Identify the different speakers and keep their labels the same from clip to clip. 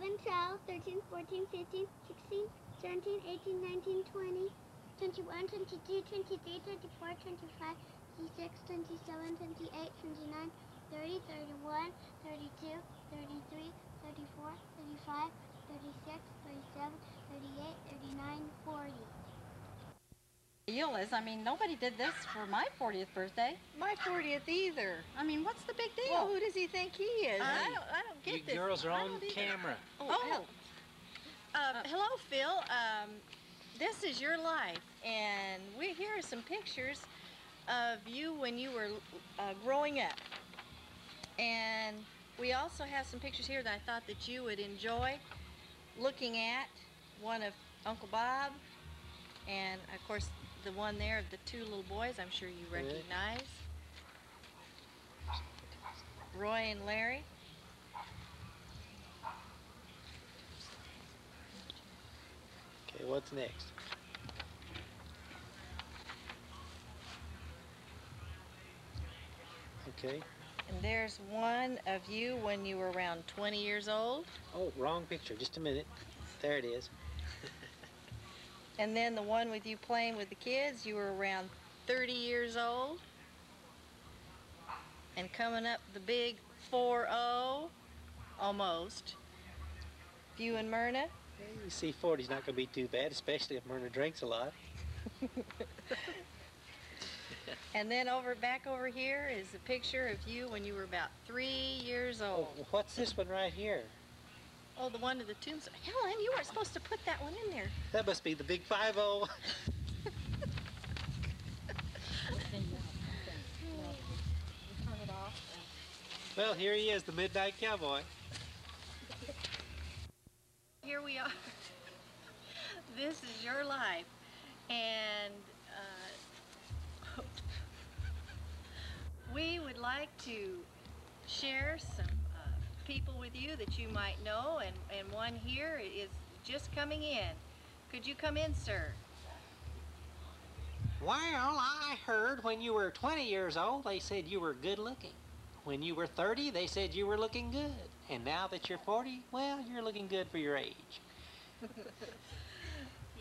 Speaker 1: 11, 12, 13, 14, 15, 16, 17, 18, 19, 20, 21, 22, 23, 24, 25, 26, 27, 28, 29, 30, 31, 32, 33, 34, 35, 36, 37, 38, 39, 40.
Speaker 2: Deal is, I mean, nobody did this for my 40th birthday.
Speaker 3: My 40th either.
Speaker 2: I mean, what's the big deal?
Speaker 3: Well, who does he think he is?
Speaker 2: Hey,
Speaker 3: I don't get
Speaker 4: You
Speaker 3: this.
Speaker 4: girls are
Speaker 3: I
Speaker 4: on
Speaker 3: don't either.
Speaker 4: camera.
Speaker 3: Oh. Hello, Phil. This is your life, and here are some pictures of you when you were growing up. And we also have some pictures here that I thought that you would enjoy looking at. One of Uncle Bob, and of course the one there of the two little boys I'm sure you recognize. Roy and Larry.
Speaker 4: Okay, what's next? Okay.
Speaker 3: And there's one of you when you were around 20 years old.
Speaker 4: Oh, wrong picture. Just a minute. There it is.
Speaker 3: And then the one with you playing with the kids, you were around 30 years old. And coming up the big 4-0, almost. You and Myrna.
Speaker 4: You see, 40's not going to be too bad, especially if Myrna drinks a lot.
Speaker 3: And then back over here is a picture of you when you were about 3 years old.
Speaker 4: Oh, what's this one right here?
Speaker 3: Oh, the one to the tombstone. Helen, you weren't supposed to put that one in there.
Speaker 4: That must be the big 5-0. Well, here he is, the Midnight Cowboy.
Speaker 3: Here we are. This is your life. And we would like to share some people with you that you might know, and one here is just coming in. Could you come in, sir?
Speaker 4: Well, I heard when you were 20 years old, they said you were good looking. When you were 30, they said you were looking good. And now that you're 40, well, you're looking good for your age.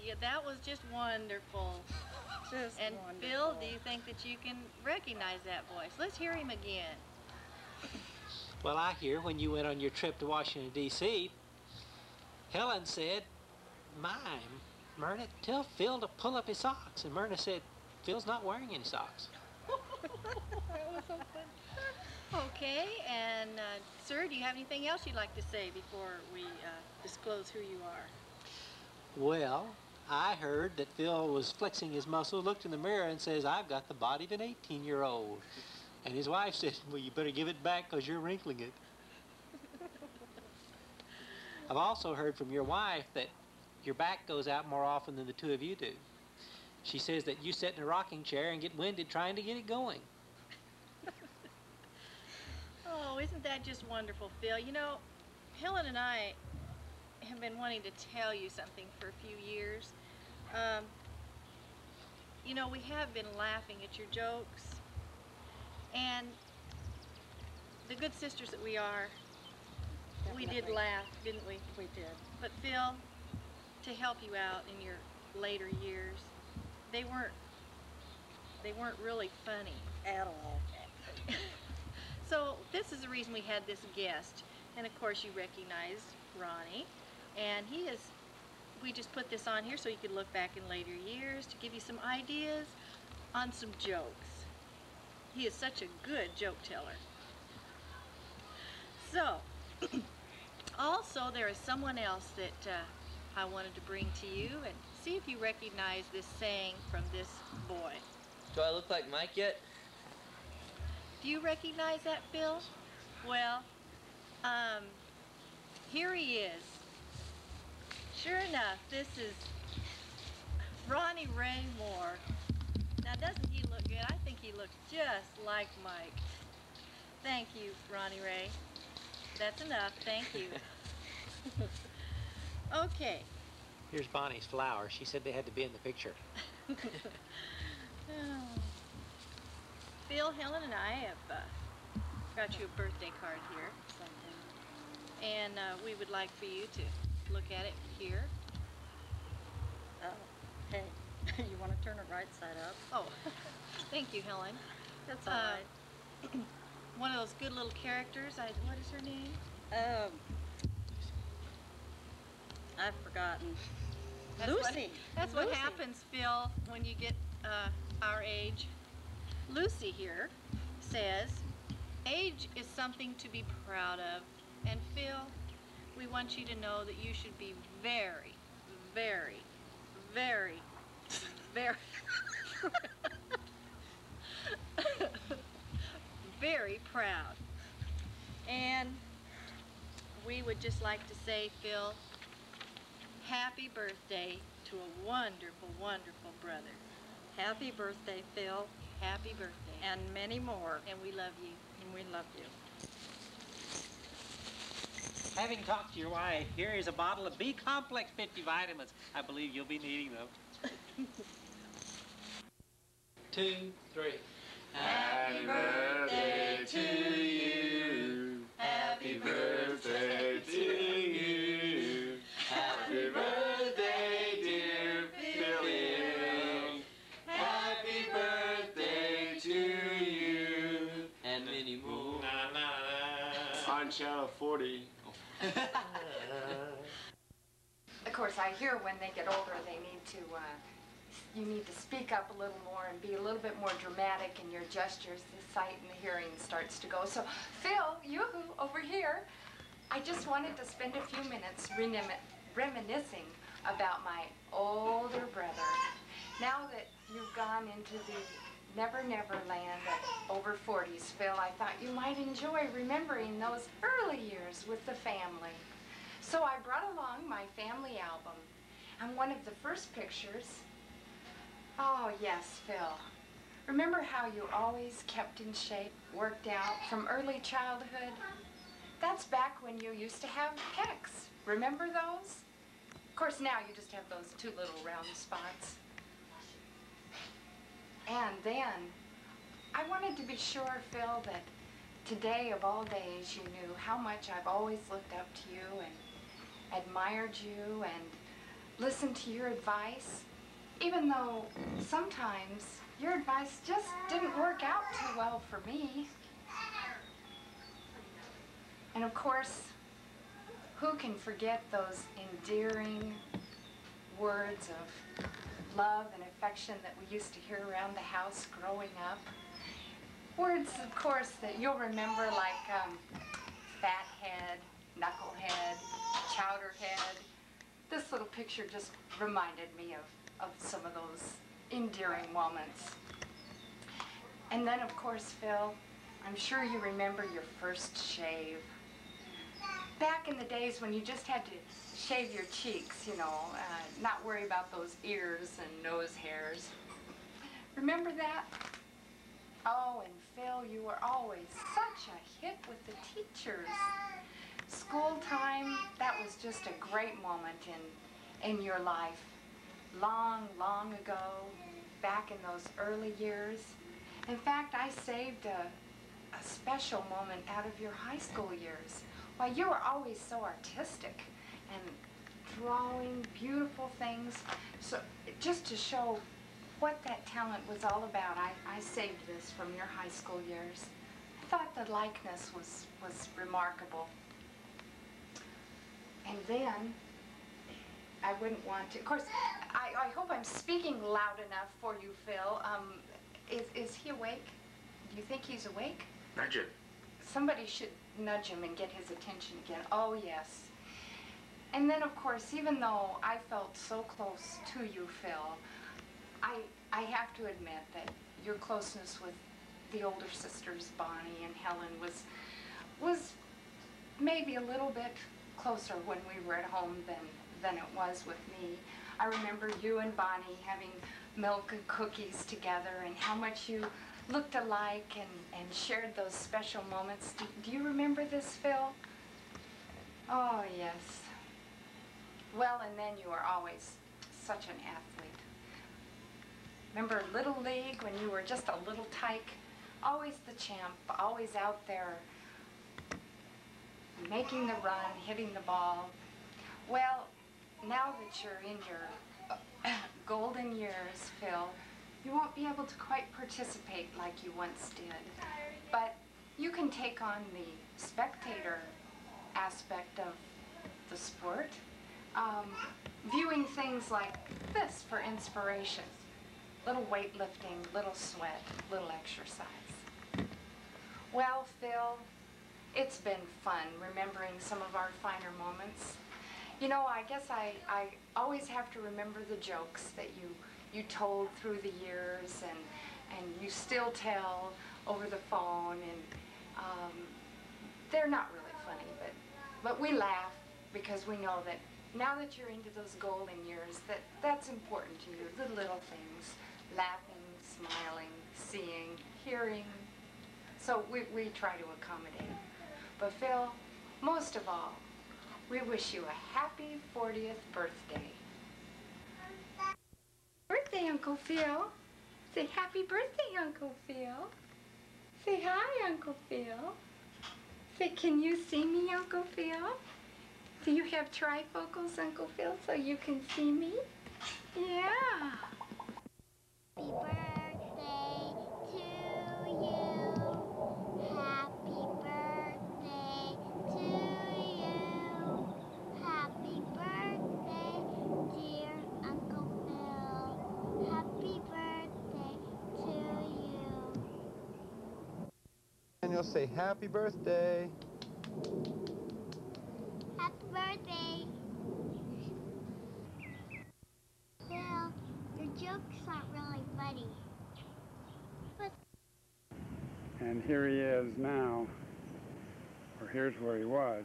Speaker 3: Yeah, that was just wonderful. And
Speaker 2: wonderful.
Speaker 3: Phil, do you think that you can recognize that voice? Let's hear him again.
Speaker 4: Well, I hear when you went on your trip to Washington, D.C., Helen said, Myrna, tell Phil to pull up his socks. And Myrna said, Phil's not wearing any socks.
Speaker 3: That was so fun. Okay, and sir, do you have anything else you'd like to say before we disclose who you are?
Speaker 4: Well, I heard that Phil was flexing his muscles, looked in the mirror and says, I've got the body of an 18-year-old. And his wife said, well, you better give it back because you're wrinkling it. I've also heard from your wife that your back goes out more often than the two of you do. She says that you sit in a rocking chair and get winded trying to get it going.
Speaker 3: Oh, isn't that just wonderful, Phil? You know, Helen and I have been wanting to tell you something for a few years. You know, we have been laughing at your jokes, and the good sisters that we are, we did laugh, didn't we?
Speaker 2: We did.
Speaker 3: But Phil, to help you out in your later years, they weren't really funny
Speaker 2: At all.
Speaker 3: So this is the reason we had this guest, and of course you recognize Ronnie, and we just put this on here so you could look back in later years to give you some ideas on some jokes. He is such a good joke teller. So, also there is someone else that I wanted to bring to you, and see if you recognize this saying from this boy.
Speaker 5: Do I look like Mike yet?
Speaker 3: Do you recognize that, Phil? Well, here he is. Sure enough, this is Ronnie Ray Moore. Now, doesn't he look good? I think he looks just like Mike. Thank you, Ronnie Ray. That's enough. Thank you. Okay.
Speaker 4: Here's Bonnie's flower. She said they had to be in the picture.
Speaker 3: Phil, Helen, and I have got you a birthday card here. and we would like for you to look at it here.
Speaker 2: Oh, hey, you want to turn it right side up?
Speaker 3: Oh, thank you, Helen.
Speaker 2: That's all right.
Speaker 3: One of those good little characters. What is her name?
Speaker 2: I've forgotten.
Speaker 3: That's
Speaker 2: Lucy.
Speaker 3: That's what
Speaker 2: Lucy.
Speaker 3: happens, Phil, when you get our age. Lucy here says, age is something to be proud of. And Phil, we want you to know that you should be very, very, very, very, very proud. And we would just like to say, Phil, happy birthday to a wonderful, wonderful brother.
Speaker 2: Happy birthday, Phil,
Speaker 3: Happy birthday.
Speaker 2: and many more.
Speaker 3: And we love you.
Speaker 2: And we love you.
Speaker 4: Having talked to your wife, here is a bottle of B-complex 50 vitamins. I believe you'll be needing them. 2, 3.
Speaker 6: Happy birthday to you. Happy birthday to you. Happy birthday, dear Phil. Happy birthday to you.
Speaker 5: And many more.
Speaker 6: On channel 40.
Speaker 7: Of course, I hear when they get older, they need to, you need to speak up a little more and be a little bit more dramatic in your gestures. The sight and the hearing starts to go. So, Phil, you over here, I just wanted to spend a few minutes reminiscing about my older brother. Now that you've gone into the Never Never land of over 40s, Phil, I thought you might enjoy remembering those early years with the family. So I brought along my family album, and one of the first pictures, oh yes, Phil, remember how you always kept in shape, worked out from early childhood? That's back when you used to have pecs. Remember those? Of course, now you just have those 2 little round spots. And then, I wanted to be sure, Phil, that today of all days you knew how much I've always looked up to you and admired you and listened to your advice, even though sometimes your advice just didn't work out too well for me. And of course, who can forget those endearing words of love and affection that we used to hear around the house growing up? Words, of course, that you'll remember like fathead, knucklehead, chowderhead. This little picture just reminded me of some of those endearing moments. And then, of course, Phil, I'm sure you remember your first shave. Back in the days when you just had to shave your cheeks, you know, not worry about those ears and nose hairs. Remember that? Oh, and Phil, you were always such a hit with the teachers. School time, that was just a great moment in your life. Long, long ago, back in those early years. In fact, I saved a special moment out of your high school years. Why, you were always so artistic and drawing beautiful things. So just to show what that talent was all about, I saved this from your high school years. I thought the likeness was remarkable. And then, I wouldn't want to, of course, I hope I'm speaking loud enough for you, Phil. Is he awake? Do you think he's awake?
Speaker 6: Nudge it.
Speaker 7: Somebody should nudge him and get his attention again. Oh, yes. And then, of course, even though I felt so close to you, Phil, I have to admit that your closeness with the older sisters, Bonnie and Helen, was maybe a little bit closer when we were at home than it was with me. I remember you and Bonnie having milk and cookies together and how much you looked alike and shared those special moments. Do you remember this, Phil? Oh, yes. Well, and then you were always such an athlete. Remember Little League when you were just a little tyke? Always the champ, always out there making the run, hitting the ball. Well, now that you're in your golden years, Phil, you won't be able to quite participate like you once did. But you can take on the spectator aspect of the sport, viewing things like this for inspiration. Little weightlifting, little sweat, little exercise. Well, Phil, it's been fun remembering some of our finer moments. You know, I guess I always have to remember the jokes that you told through the years and you still tell over the phone, and they're not really funny, but we laugh because we know that now that you're into those golden years, that's important to you, the little things, laughing, smiling, seeing, hearing. So we try to accommodate. But Phil, most of all, we wish you a happy 40th birthday. Birthday, Uncle Phil. Say happy birthday, Uncle Phil. Say hi, Uncle Phil. Say, can you see me, Uncle Phil? Do you have trifocals, Uncle Phil, so you can see me? Yeah.
Speaker 1: Happy birthday to you. Happy birthday to you. Happy birthday, dear Uncle Phil. Happy birthday to you.
Speaker 8: And you'll say happy birthday.
Speaker 1: Happy birthday. Phil, your jokes aren't really funny.
Speaker 9: And here he is now, or here's where he was,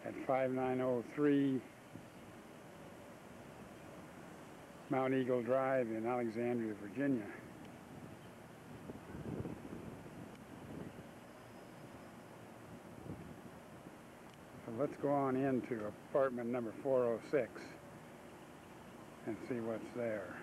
Speaker 9: at 5903 Mount Eagle Drive in Alexandria, Virginia. So let's go on into apartment number 406 and see what's there.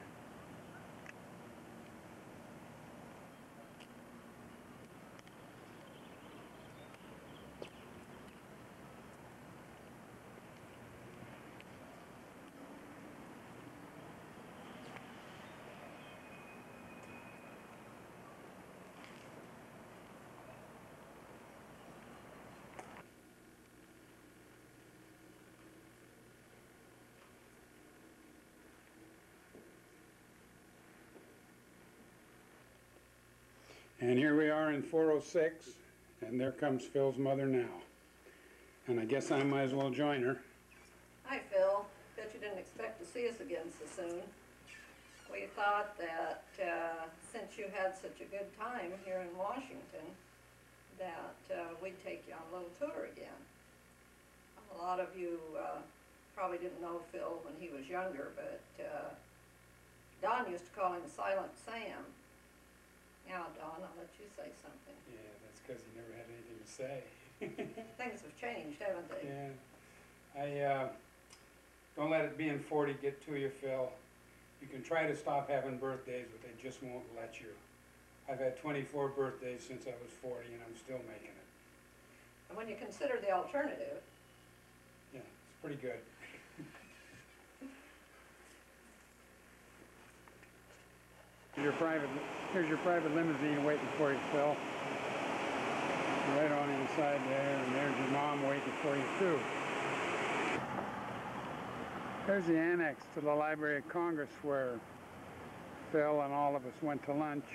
Speaker 9: And here we are in 406, and there comes Phil's mother now. And I guess I might as well join her.
Speaker 10: Hi, Phil. Bet you didn't expect to see us again so soon. We thought that since you had such a good time here in Washington, that we'd take you on a little tour again. A lot of you probably didn't know Phil when he was younger, but Don used to call him Silent Sam. Now, Don, I'll let you say something.
Speaker 9: Yeah, that's because he never had anything to say.
Speaker 10: Things have changed, haven't they?
Speaker 9: Yeah. Don't let it being 40 get to you, Phil. You can try to stop having birthdays, but they just won't let you. I've had 24 birthdays since I was 40, and I'm still making it.
Speaker 10: And when you consider the alternative,
Speaker 9: yeah, it's pretty good. Here's your private limousine waiting for you, Phil. Right on inside there, and there's your mom waiting for you too. There's the annex to the Library of Congress where Phil and all of us went to lunch.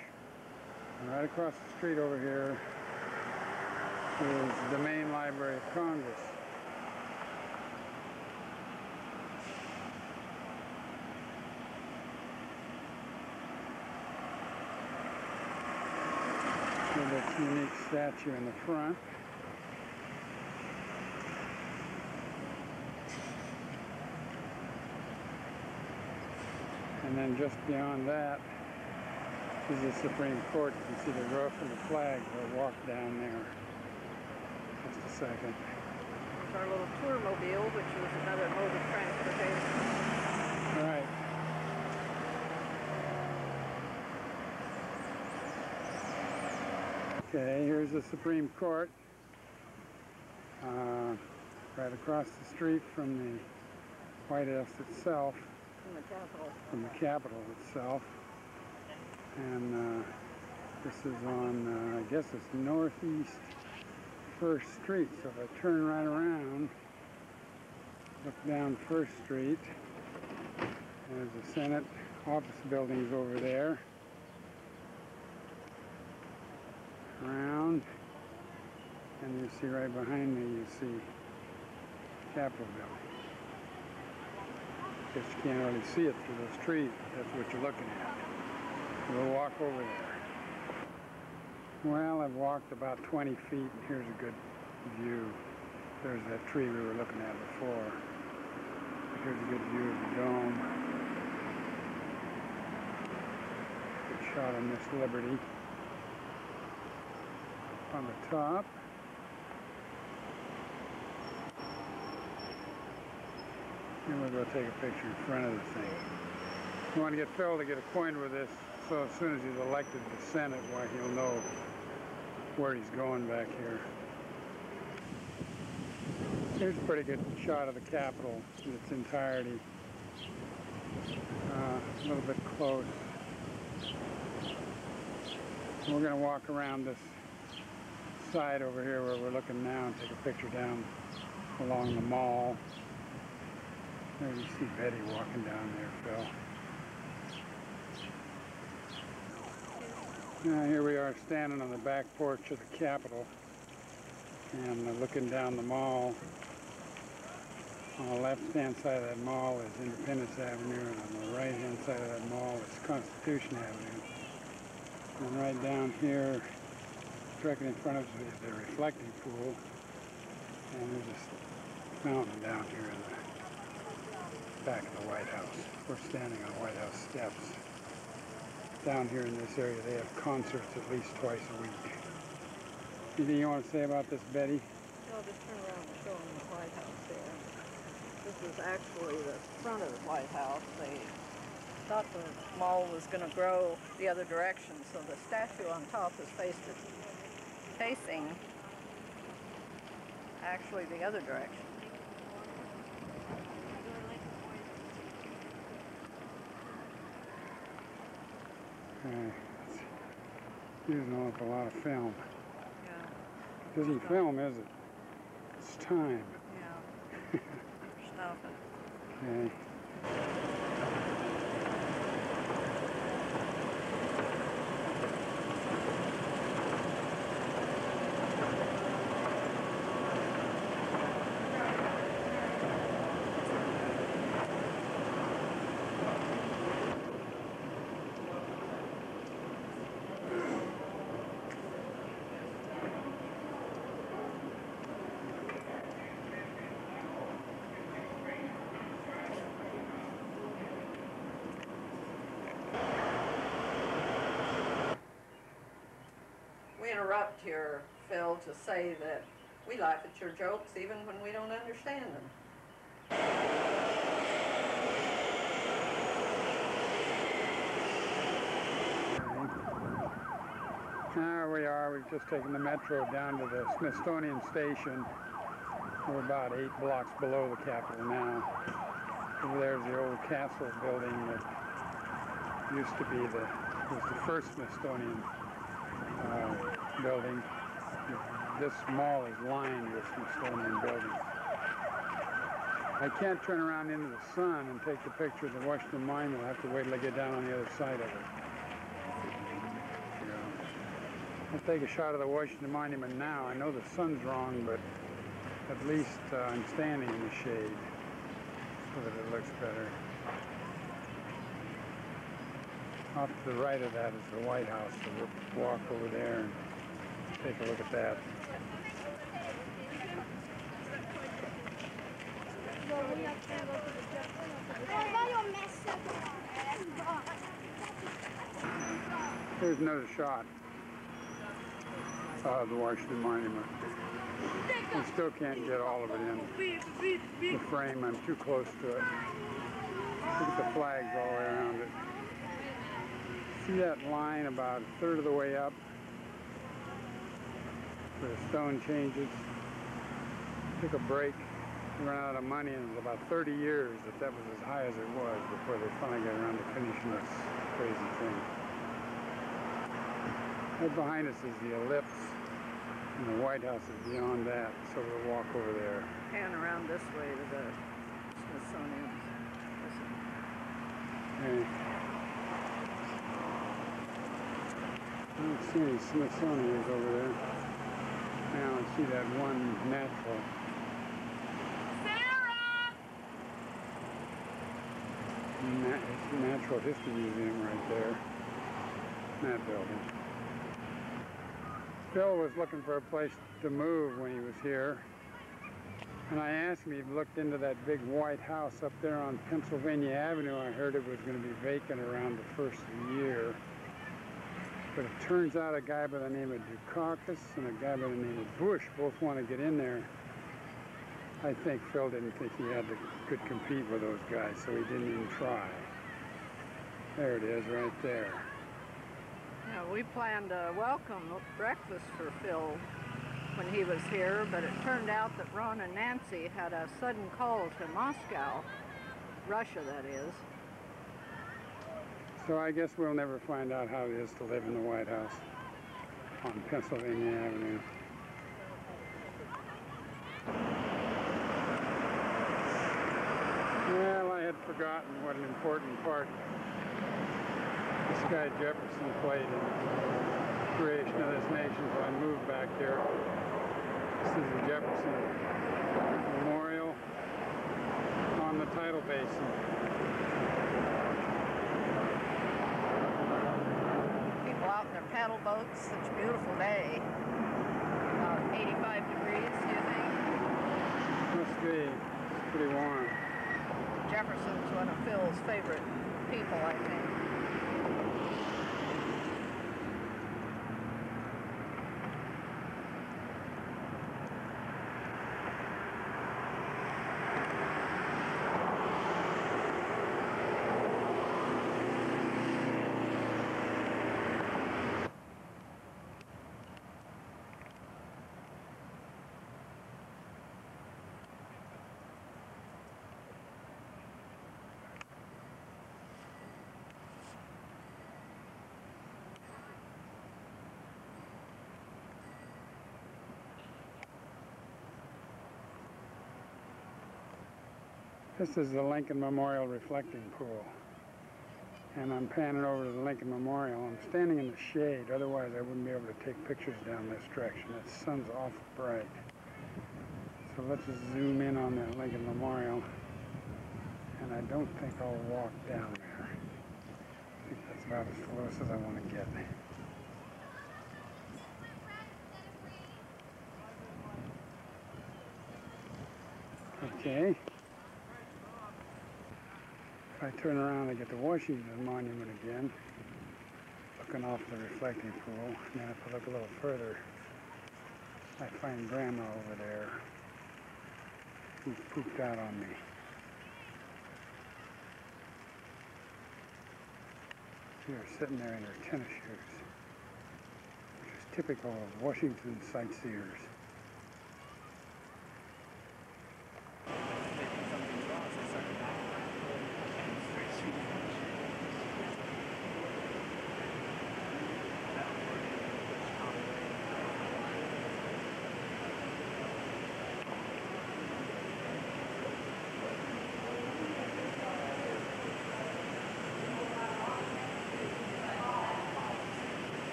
Speaker 9: And right across the street over here is the main Library of Congress. With its unique statue in the front. And then just beyond that is the Supreme Court. You can see the roof and the flag. We'll walk down there. Just a second.
Speaker 10: there's our little tour mobile, which was another mode of transportation.
Speaker 9: All right. Okay, here's the Supreme Court. right across the street from the White House itself, from the Capitol itself. And this is on, I guess it's Northeast 1st Street. So if I turn right around, look down 1st Street, there's the Senate office buildings over there. Around, and you see right behind me, you see Capitol building. Guess you can't really see it through those trees, but that's what you're looking at. We'll walk over there. Well, I've walked about 20 feet. Here's a good view. There's that tree we were looking at before. Here's a good view of the dome. Good shot of Miss Liberty on the top. And we'll go take a picture in front of the thing. We want to get Phil to get acquainted with this, so as soon as he's elected to the Senate, why he'll know where he's going back here. Here's a pretty good shot of the Capitol in its entirety. A little bit close. We're going to walk around this side over here where we're looking now and take a picture down along the mall. There you see Betty walking down there, Phil. Now here we are standing on the back porch of the Capitol and looking down the mall. On the left-hand side of that mall is Independence Avenue, and on the right-hand side of that mall is Constitution Avenue. And right down here, directly in front of us is the reflecting pool, and there's a fountain down here in the back of the White House. We're standing on White House steps. Down here in this area, they have concerts at least twice a week. Anything you want to say about this, Betty?
Speaker 10: I'll just turn around and show them the White House there. This is actually the front of the White House. They thought the mall was going to grow the other direction, so the statue on top is facing actually the other direction.
Speaker 9: Okay. It's using an awful lot of film.
Speaker 10: Yeah.
Speaker 9: It isn't film, is it? It's time.
Speaker 10: Yeah. Stop it.
Speaker 9: Okay.
Speaker 10: We interrupt here, Phil, to say that we laugh at your jokes even when we don't understand them.
Speaker 9: There we are. We've just taken the metro down to the Smithsonian Station. We're about 8 blocks below the Capitol now. Over there's the old castle building that used to be was the first Smithsonian building. This mall is lined with Smithsonian buildings. I can't turn around into the sun and take the picture of the Washington Monument. I'll have to wait till I get down on the other side of it. I'll take a shot of the Washington Monument now. I know the sun's wrong, but at least I'm standing in the shade so that it looks better. Off to the right of that is the White House, so we'll walk over there and take a look at that. Here's another shot of the Washington Monument. I still can't get all of it in the frame. I'm too close to it. Look at the flags all the way around it. See that line about a third of the way up where the stone changes? took a break, ran out of money, and it was about 30 years that was as high as it was before they finally got around to finishing this crazy thing. Right behind us is the ellipse, and the White House is beyond that, so we'll walk over there.
Speaker 3: And around this way to the Smithsonian.
Speaker 9: Okay. I don't see any Smithsonians over there. Now I see that one natural. It's the Natural History Museum right there, in that building. Phil was looking for a place to move when he was here, and I asked him, he looked into that big white house up there on Pennsylvania Avenue. I heard it was going to be vacant around the first of the year, but it turns out a guy by the name of Dukakis and a guy by the name of Bush both want to get in there. I think Phil didn't think he could compete with those guys, so he didn't even try. There it is, right there.
Speaker 3: Yeah, we planned a welcome breakfast for Phil when he was here, but it turned out that Ron and Nancy had a sudden call to Moscow, Russia that is.
Speaker 9: So I guess we'll never find out how it is to live in the White House on Pennsylvania Avenue. Well, I had forgotten what an important part this guy Jefferson played in the creation of this nation, so I moved back here. This is the Jefferson Memorial on the tidal basin.
Speaker 3: People out in their paddle boats, such a beautiful day. About 85 degrees, do you think?
Speaker 9: Must be. It's pretty warm.
Speaker 3: Jefferson's one of Phil's favorite people, I think.
Speaker 9: This is the Lincoln Memorial Reflecting Pool. And I'm panning over to the Lincoln Memorial. I'm standing in the shade, otherwise I wouldn't be able to take pictures down this direction. The sun's awful bright. So let's just zoom in on that Lincoln Memorial. And I don't think I'll walk down there. I think that's about as close as I want to get. Okay. If I turn around, I get the Washington Monument again, looking off the reflecting pool. And then if I look a little further, I find Grandma over there, who's pooped out on me. She was sitting there in her tennis shoes, which is typical of Washington sightseers.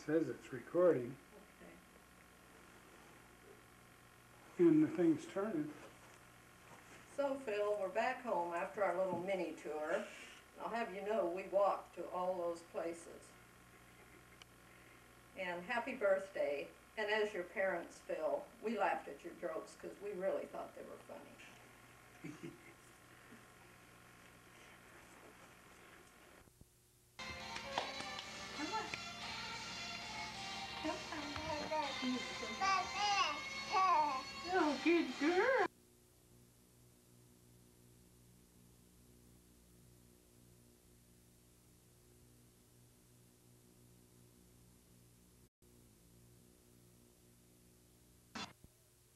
Speaker 9: Says it's recording. Okay. And the thing's turning.
Speaker 10: So Phil, we're back home after our little mini tour. I'll have you know we walked to all those places. And happy birthday. And as your parents, Phil, we laughed at your jokes because we really thought they were funny.
Speaker 3: Oh, good girl.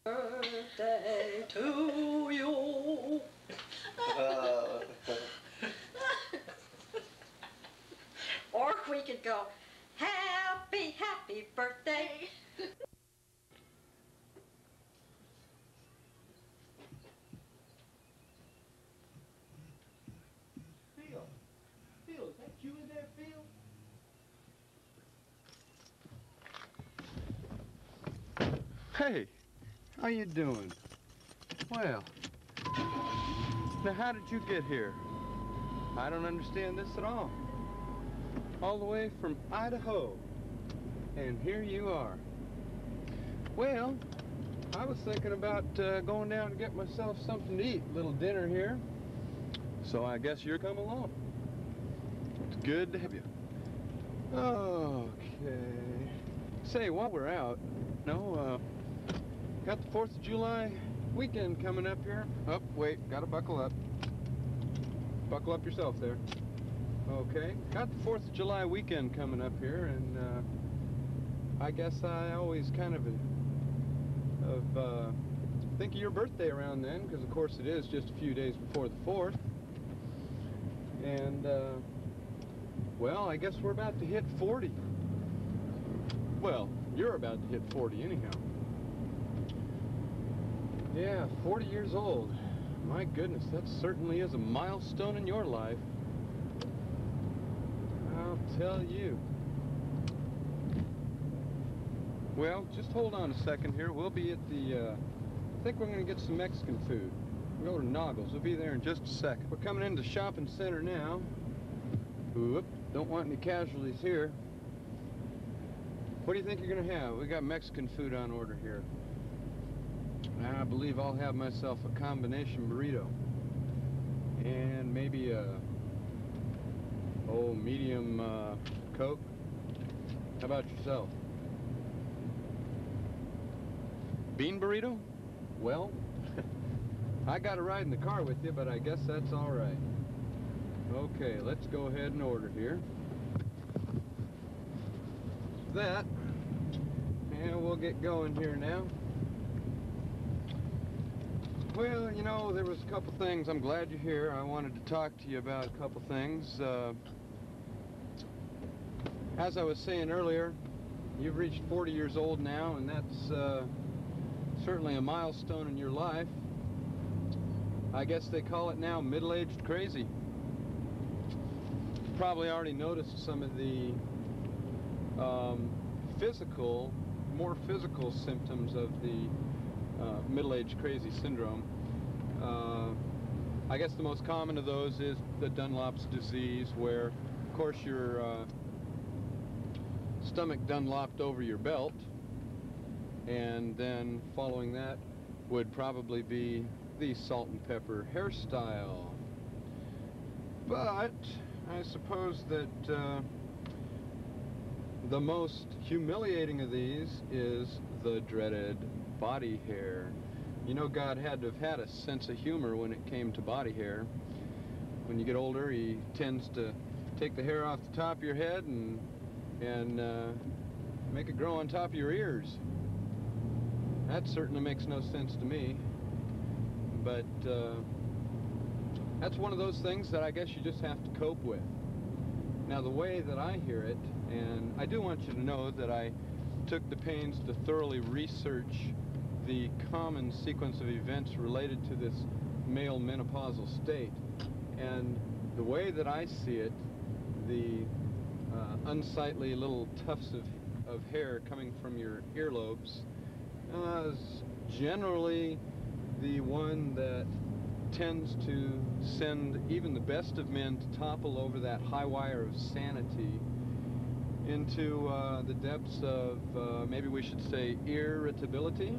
Speaker 2: Birthday to you. Or we could go, happy, happy birthday.
Speaker 8: Phil, is that you in there, Phil? Hey, how you doing? Well, now how did you get here? I don't understand this at all. All the way from Idaho, and here you are. Well, I was thinking about going down and get myself something to eat, a little dinner here. So I guess you're coming along. It's good to have you. Okay. Say, while we're out, got the 4th of July weekend coming up here. Oh, wait, gotta buckle up. Buckle up yourself there. Okay, got the 4th of July weekend coming up here, and I guess I always kind of think of your birthday around then, because of course it is just a few days before the 4th. And, well, I guess we're about to hit 40. Well, you're about to hit 40 anyhow. Yeah, 40 years old. My goodness, that certainly is a milestone in your life. I'll tell you. Well, just hold on a second here. We'll be at the, I think we're going to get some Mexican food. We'll go to Noggles. We'll be there in just a second. We're coming into the shopping center now. Whoop, don't want any casualties here. What do you think you're going to have? We got Mexican food on order here. I believe I'll have myself a combination burrito. And maybe a medium Coke. How about yourself? Bean burrito? Well, I got to ride in the car with you, but I guess that's all right. Okay, let's go ahead and order here. That, and we'll get going here now. Well, you know, there was a couple things. I'm glad you're here. I wanted to talk to you about a couple things. As I was saying earlier, you've reached 40 years old now, and that's certainly a milestone in your life. I guess they call it now middle-aged crazy. You've probably already noticed some of the more physical symptoms of the middle-aged crazy syndrome. I guess the most common of those is the Dunlop's disease, where, of course, your stomach Dunlopped over your belt, and then following that would probably be the salt and pepper hairstyle. But I suppose that the most humiliating of these is the dreaded body hair. You know, God had to have had a sense of humor when it came to body hair. When you get older, He tends to take the hair off the top of your head and make it grow on top of your ears. That certainly makes no sense to me. But that's one of those things that I guess you just have to cope with. Now, the way that I hear it, and I do want you to know that I took the pains to thoroughly research the common sequence of events related to this male menopausal state. And the way that I see it, the unsightly little tufts of hair coming from your earlobes is generally the one that tends to send even the best of men to topple over that high wire of sanity into the depths of, maybe we should say, irritability.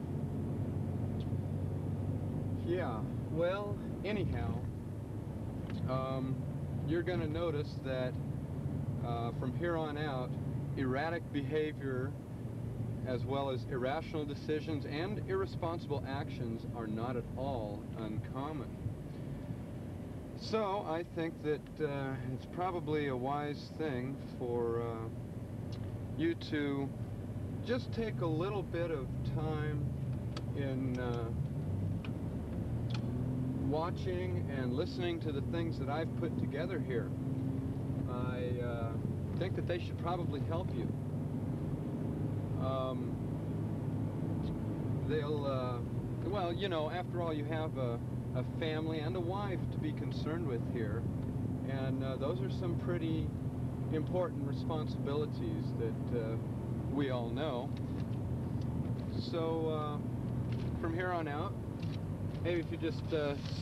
Speaker 8: Yeah, well, anyhow, you're going to notice that from here on out, erratic behavior as well as irrational decisions and irresponsible actions are not at all uncommon. So I think that it's probably a wise thing for you to just take a little bit of time in watching and listening to the things that I've put together here. I think that they should probably help you. Well, you know, after all, you have a family and a wife to be concerned with here, and those are some pretty important responsibilities that we all know. So from here on out, maybe if you just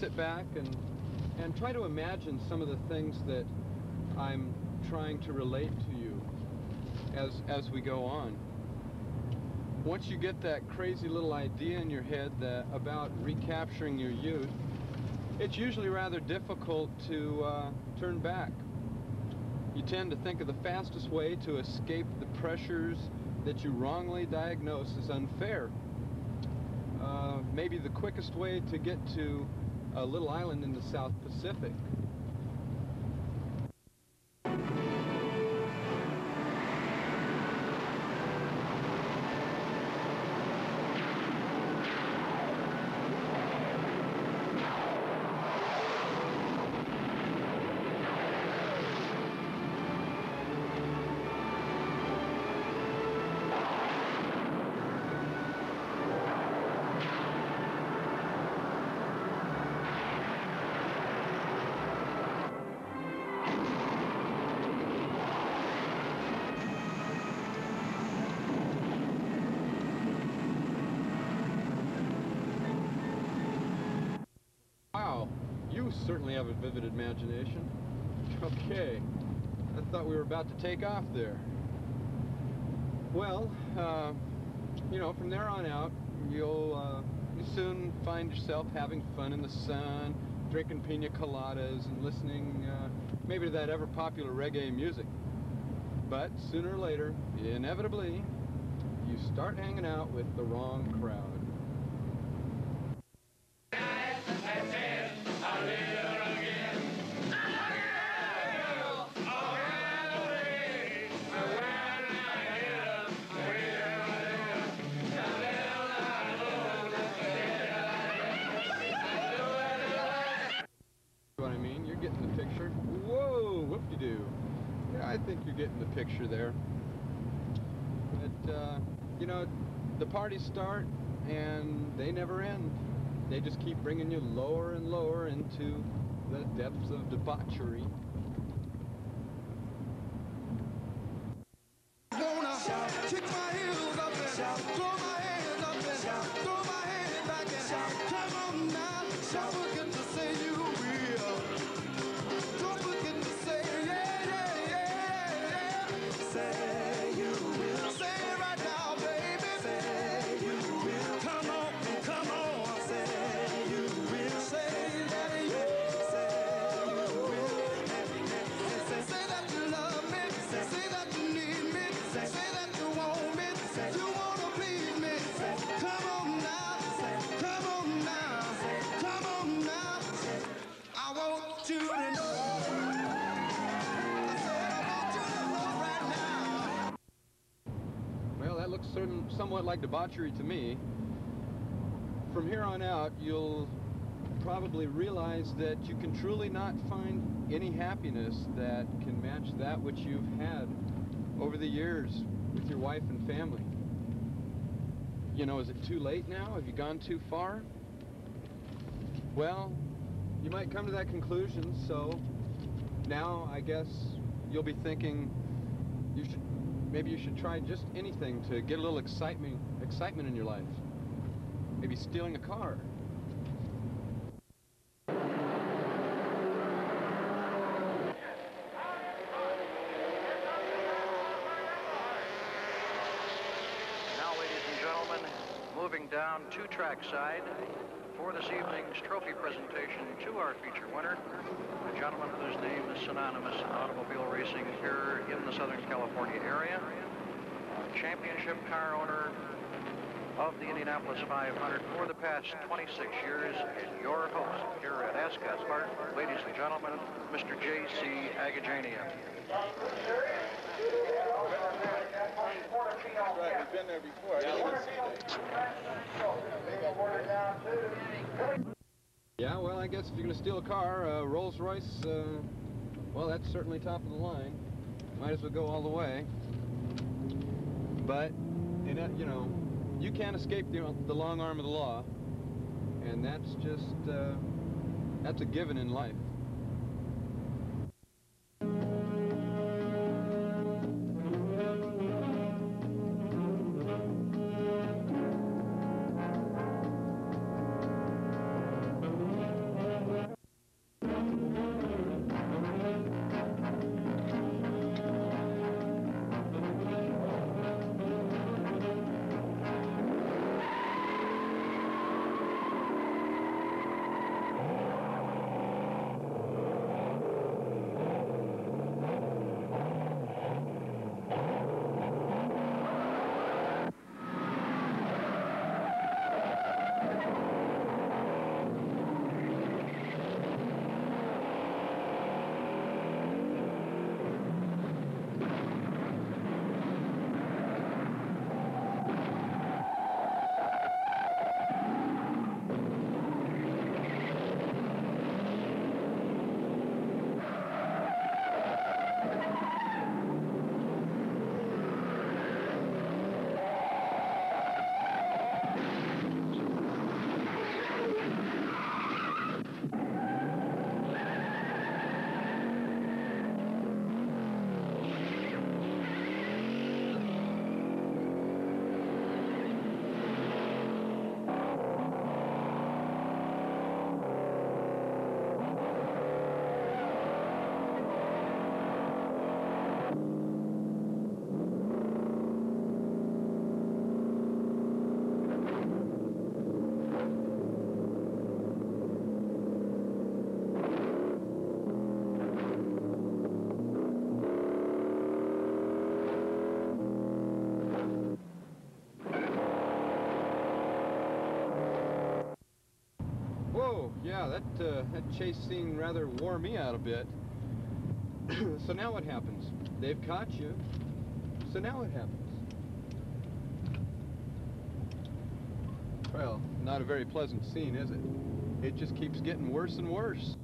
Speaker 8: sit back and try to imagine some of the things that I'm trying to relate to you as we go on. Once you get that crazy little idea in your head about recapturing your youth, it's usually rather difficult to turn back. You tend to think of the fastest way to escape the pressures that you wrongly diagnose as unfair. Maybe the quickest way to get to a little island in the South Pacific. Wow, you certainly have a vivid imagination. Okay, I thought we were about to take off there. Well, you know, from there on out, you'll soon find yourself having fun in the sun, drinking pina coladas and listening maybe to that ever-popular reggae music. But sooner or later, inevitably, you start hanging out with the wrong crowd. What I mean, you're getting the picture. Whoa, whoop-de-doo. Yeah, I think you're getting the picture there. But, you know, the parties start and they never end. They just keep bringing you lower and lower into the depths of debauchery.
Speaker 11: Kick my heels up and throw my hands up and throw my hands back and come on now. Don't forget to say you will. Don't forget to say yeah, yeah, yeah, yeah. Say you will. Say it right now, baby. Say you will. Come on, come on. Say you will. Say that you. Say you will. Say that you love me. Say that you need me. Say that you want me. You wanna please me. Come on now. Come on now. Come on now. I want you to know. I said I want you to know right now.
Speaker 8: Well, that looks somewhat like debauchery to me. From here on out, you'll probably realize that you can truly not find any happiness that can match that which you've had over the years with your wife and family. You know, is it too late now? Have you gone too far? Well, you might come to that conclusion, so now I guess you'll be thinking maybe you should try just anything to get a little excitement in your life. Maybe stealing a car.
Speaker 12: Now, ladies and gentlemen, moving down to trackside for this evening's trophy presentation to our feature winner, a gentleman whose name is synonymous in automobile racing here in the Southern California area, a championship car owner of the Indianapolis 500 for the past 26 years, and your host here at Ascot Park, ladies and gentlemen, Mr. J.C. Agajanian.
Speaker 8: Right, we've been there before. I didn't even see that. Yeah, well, I guess if you're going to steal a car, Rolls-Royce, well, that's certainly top of the line. Might as well go all the way. But, you know, you can't escape the long arm of the law. And that's just, that's a given in life. Whoa, yeah, that chase scene rather wore me out a bit. So now what happens? They've caught you. So now what happens? Well, not a very pleasant scene, is it? It just keeps getting worse and worse.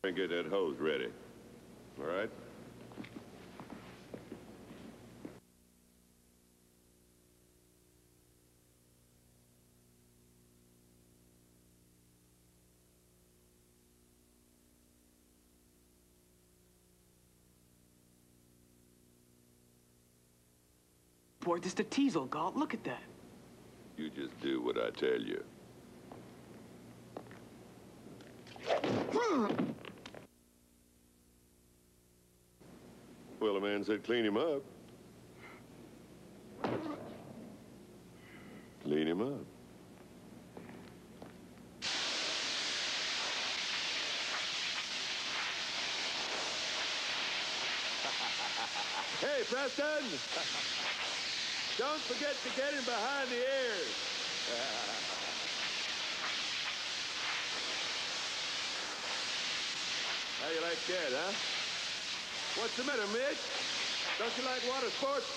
Speaker 6: Get that hose ready. All right?
Speaker 13: Boy, this is the Teasel, Galt. Look at that.
Speaker 6: You just do what I tell you. Well, the man said clean him up. Clean him up. Hey, Preston! Don't forget to get him behind the ears. How you like that, huh? What's the matter, Mitch? Don't you like water sports?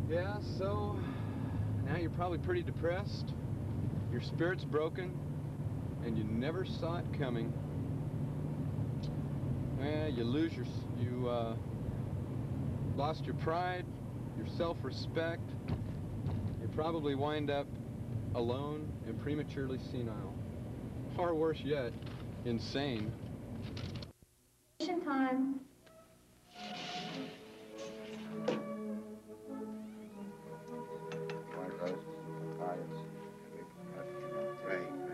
Speaker 8: Yeah, so now you're probably pretty depressed. Your spirit's broken, and you never saw it coming. You lost your pride, your self-respect. You probably wind up alone and prematurely senile. Or worse yet, insane.
Speaker 14: Time.
Speaker 15: One of those pilots. Right here.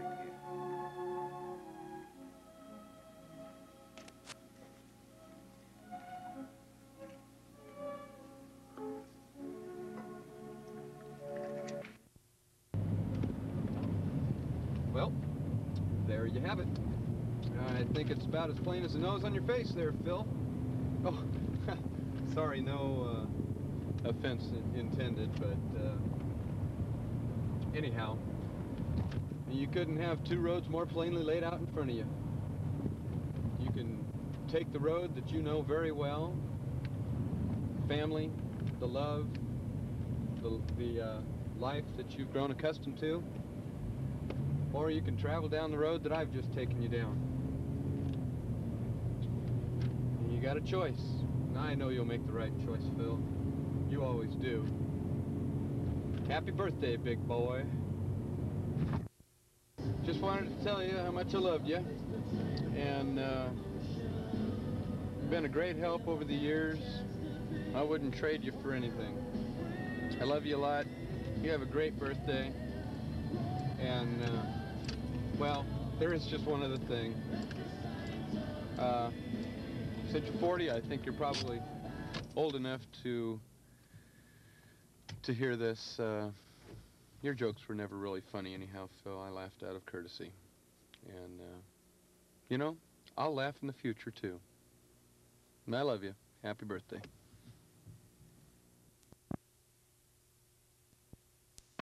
Speaker 8: Well, there you have it. I think it's about as plain as the nose on your face there, Phil. Oh, sorry, no offense intended, but anyhow, you couldn't have two roads more plainly laid out in front of you. You can take the road that you know very well, family, the love, the life that you've grown accustomed to, or you can travel down the road that I've just taken you down. And you got a choice. And I know you'll make the right choice, Phil. You always do. Happy birthday, big boy. Just wanted to tell you how much I loved you. And you've been a great help over the years. I wouldn't trade you for anything. I love you a lot. You have a great birthday. And, well, there is just one other thing. Since you're 40, I think you're probably old enough to hear this. Your jokes were never really funny anyhow, Phil. I laughed out of courtesy. And, you know, I'll laugh in the future, too. And I love you. Happy birthday.